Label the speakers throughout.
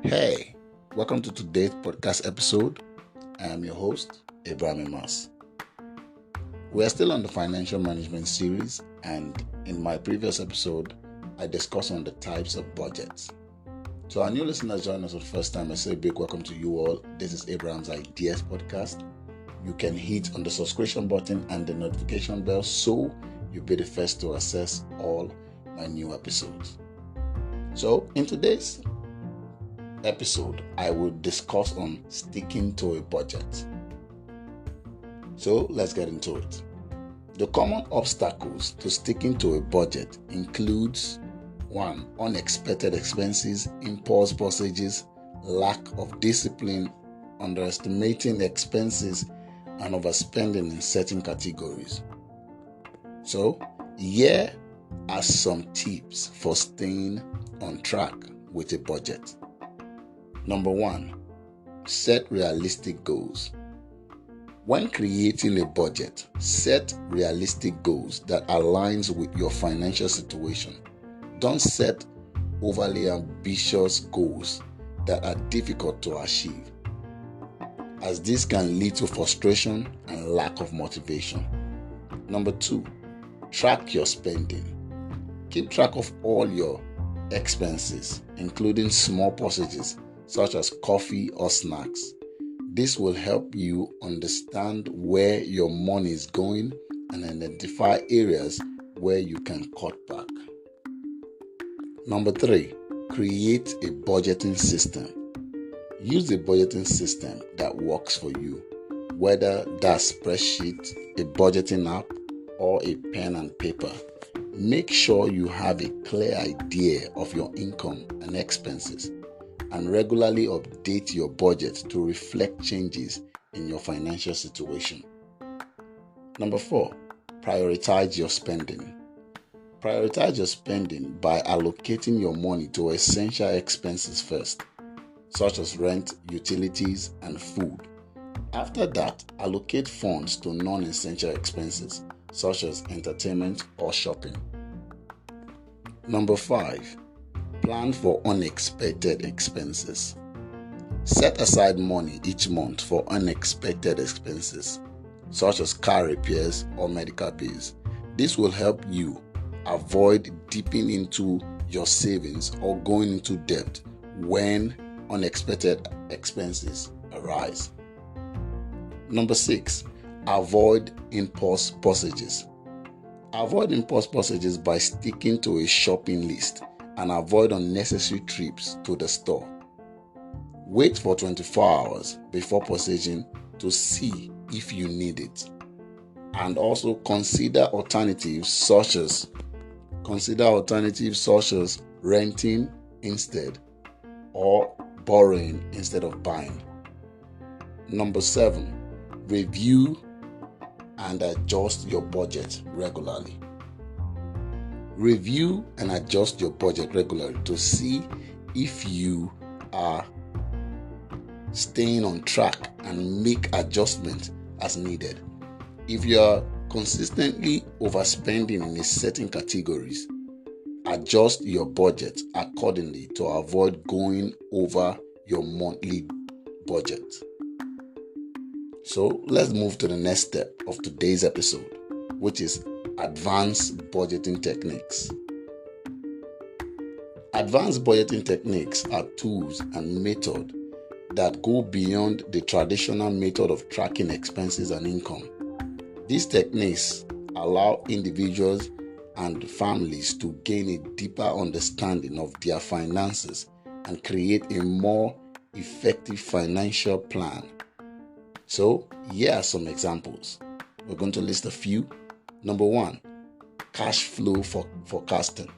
Speaker 1: Hey, welcome to today's podcast episode. I am your host, Abraham Emas. We are still on the financial management series, and in my previous episode, I discussed on the types of budgets. So, our new listeners join us for the first time. I say a big welcome to you all. This is Abraham's Ideas Podcast. You can hit on the subscription button and the notification bell so you'll be the first to access all my new episodes. So, in today's episode, I will discuss on sticking to a budget. So let's get into it. The common obstacles to sticking to a budget includes 1. Unexpected expenses, impulse purchases, lack of discipline, underestimating expenses, and overspending in certain categories. So here are some tips for staying on track with a budget. Number 1, set realistic goals. When creating a budget, set realistic goals that aligns with your financial situation. Don't set overly ambitious goals that are difficult to achieve, as this can lead to frustration and lack of motivation. Number 2, track your spending. Keep track of all your expenses, including small purchases such as coffee or snacks. This will help you understand where your money is going and identify areas where you can cut back. Number 3, create a budgeting system. Use a budgeting system that works for you, whether that's spreadsheet, a budgeting app, or a pen and paper. Make sure you have a clear idea of your income and expenses, and regularly update your budget to reflect changes in your financial situation. Number 4, prioritize your spending. Prioritize your spending by allocating your money to essential expenses first, such as rent, utilities, and food. After that, allocate funds to non-essential expenses, such as entertainment or shopping. Number 5, plan for unexpected expenses. Set aside money each month for unexpected expenses, such as car repairs or medical bills. This will help you avoid dipping into your savings or going into debt when unexpected expenses arise. Number 6, avoid impulse purchases. Avoid impulse purchases by sticking to a shopping list and avoid unnecessary trips to the store. Wait for 24 hours before purchasing to see if you need it. And also consider alternatives such as renting instead or borrowing instead of buying. Number 7, review and adjust your budget regularly. Review and adjust your budget regularly to see if you are staying on track and make adjustments as needed. If you are consistently overspending in a certain categories, adjust your budget accordingly to avoid going over your monthly budget. So let's move to the next step of today's episode, which is advanced budgeting techniques. Advanced budgeting techniques are tools and methods that go beyond the traditional method of tracking expenses and income. These techniques allow individuals and families to gain a deeper understanding of their finances and create a more effective financial plan. So, here are some examples. We're going to list a few. Number 1, cash flow forecasting.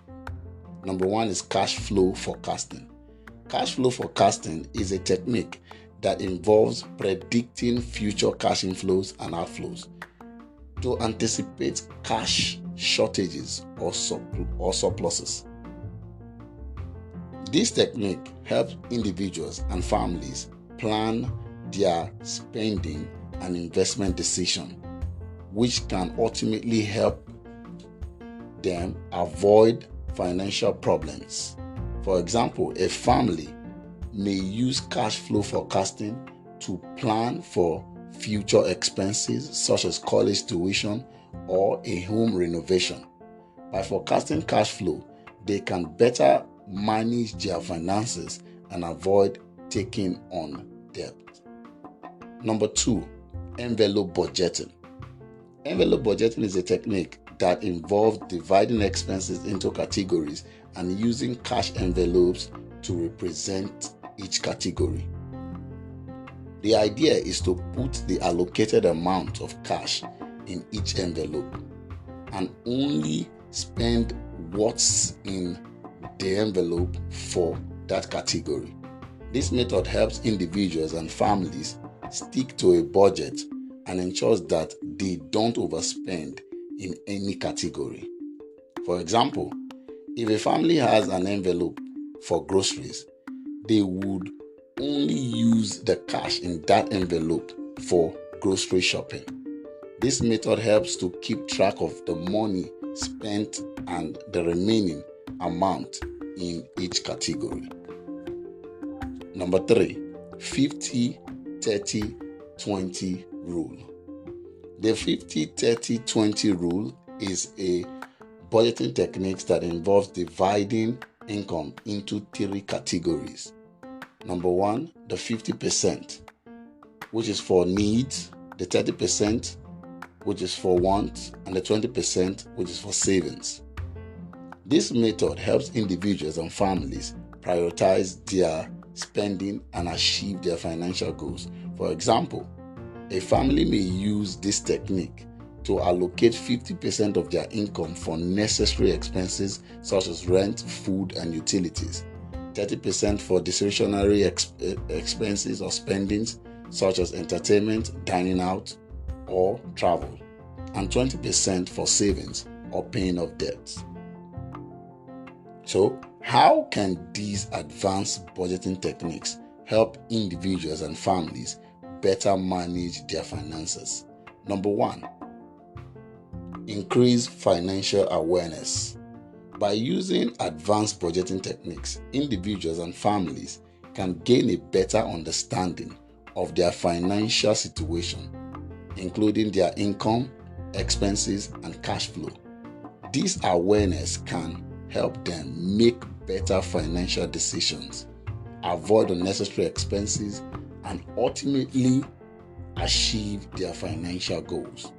Speaker 1: Number 1 is cash flow forecasting. Cash flow forecasting is a technique that involves predicting future cash inflows and outflows to anticipate cash shortages or surpluses. This technique helps individuals and families plan their spending and investment decision, which can ultimately help them avoid financial problems. For example, a family may use cash flow forecasting to plan for future expenses such as college tuition or a home renovation. By forecasting cash flow, they can better manage their finances and avoid taking on debt. Number 2, envelope budgeting. Envelope budgeting is a technique that involves dividing expenses into categories and using cash envelopes to represent each category. The idea is to put the allocated amount of cash in each envelope and only spend what's in the envelope for that category. This method helps individuals and families stick to a budget and ensures that they don't overspend in any category. For example, if a family has an envelope for groceries, they would only use the cash in that envelope for grocery shopping. This method helps to keep track of the money spent and the remaining amount in each category. Number 3, 50-30-20 rule. The 50-30-20 rule is a budgeting technique that involves dividing income into 3 categories. Number 1, the 50%, which is for needs, the 30%, which is for wants, and the 20%, which is for savings. This method helps individuals and families prioritize their spending and achieve their financial goals. For example, a family may use this technique to allocate 50% of their income for necessary expenses such as rent, food, and utilities, 30% for discretionary expenses or spendings such as entertainment, dining out, or travel, and 20% for savings or paying off debts. So, how can these advanced budgeting techniques help individuals and families better manage their finances? Number 1, increase financial awareness. By using advanced budgeting techniques, individuals and families can gain a better understanding of their financial situation, including their income, expenses, and cash flow. This awareness can help them make better financial decisions, avoid unnecessary expenses, and ultimately achieve their financial goals.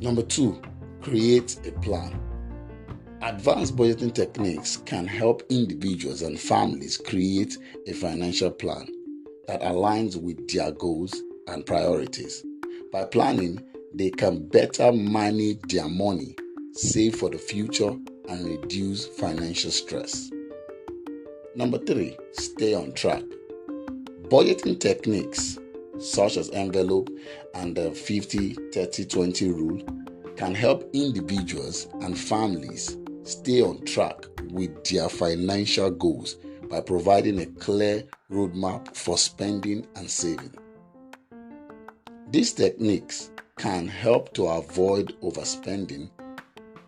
Speaker 1: Number 2, create a plan. Advanced budgeting techniques can help individuals and families create a financial plan that aligns with their goals and priorities. By planning, they can better manage their money, save for the future, and reduce financial stress. Number 3, stay on track. Budgeting techniques such as envelope and the 50-30-20 rule can help individuals and families stay on track with their financial goals by providing a clear roadmap for spending and saving. These techniques can help to avoid overspending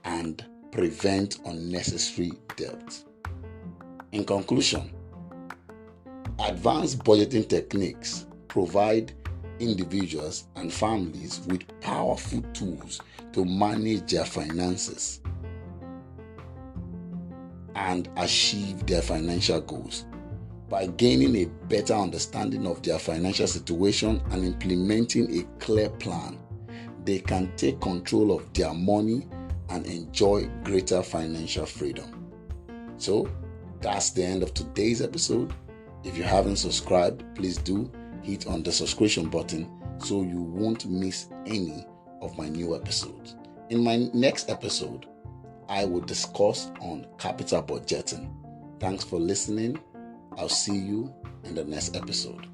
Speaker 1: and prevent unnecessary debt. In conclusion, advanced budgeting techniques provide individuals and families with powerful tools to manage their finances and achieve their financial goals. By gaining a better understanding of their financial situation and implementing a clear plan, they can take control of their money and enjoy greater financial freedom. So, that's the end of today's episode. If you haven't subscribed, please do hit on the subscription button so you won't miss any of my new episodes. In my next episode, I will discuss on capital budgeting. Thanks for listening. I'll see you in the next episode.